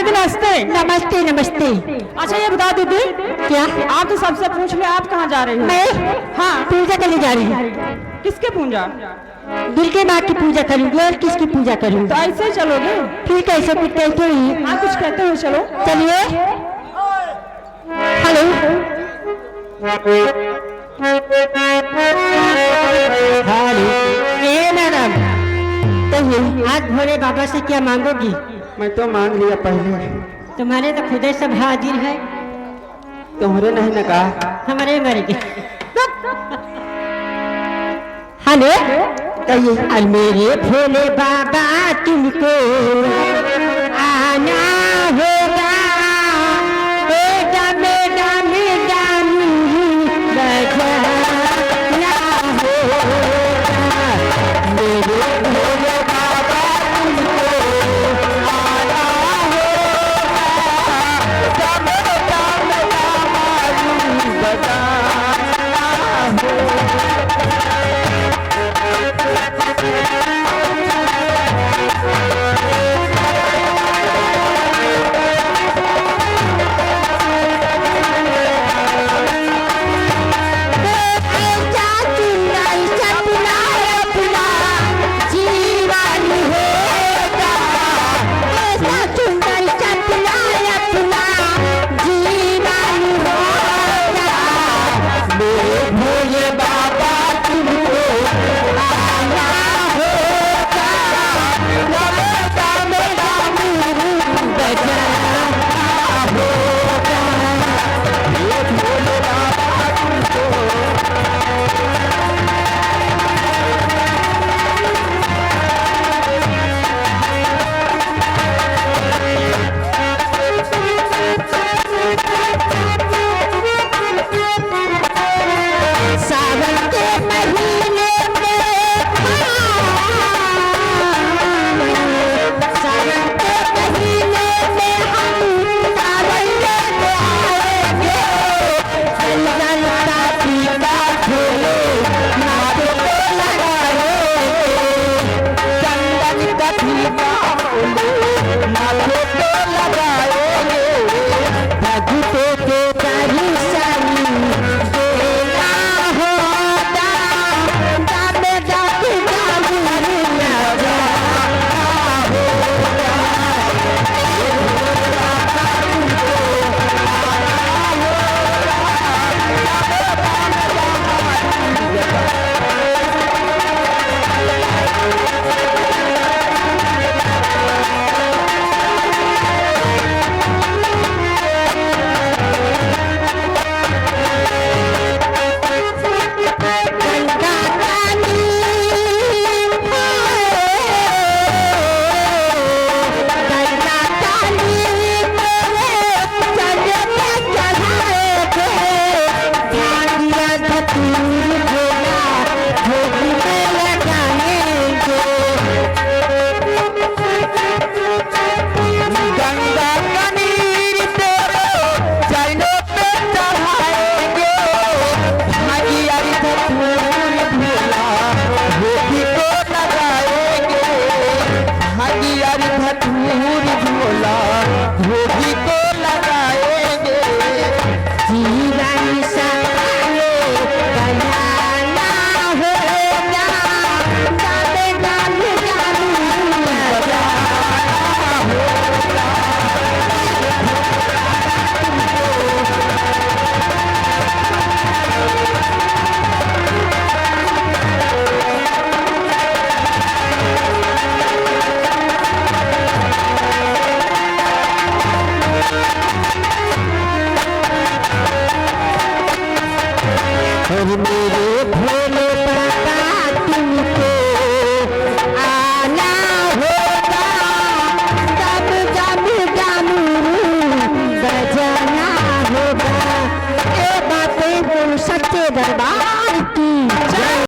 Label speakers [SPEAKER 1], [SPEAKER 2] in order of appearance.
[SPEAKER 1] दीदी नमस्ते।
[SPEAKER 2] नमस्ते नमस्ते।
[SPEAKER 1] अच्छा ये बता दीदी,
[SPEAKER 2] क्या?
[SPEAKER 1] आप तो सबसे पूछ ले, आप कहाँ जा रही हो?
[SPEAKER 2] मैं
[SPEAKER 1] हाँ,
[SPEAKER 2] पूजा करने जा रही हूँ।
[SPEAKER 1] किसके पूजा?
[SPEAKER 2] दुर्गे माँ की पूजा करूंगी और किसकी पूजा करूंगी?
[SPEAKER 1] तो ऐसे ही चलोगे?
[SPEAKER 2] ठीक है, ऐसे कुछ कहते ही।
[SPEAKER 1] हाँ कुछ कहते हो, चलो
[SPEAKER 2] चलिए। हेलो। हेलो। ए मैडम, कहिए आज भोले बाबा से क्या मांगोगी?
[SPEAKER 3] मैं तो मांग लिया पहले।
[SPEAKER 2] तुम्हारे तो खुद सब हाजिर है।
[SPEAKER 3] तुम्हारे नहीं न कहा?
[SPEAKER 2] हमारे मर गए। हेलो, कहिए। मेरे भोले बाबा तुमको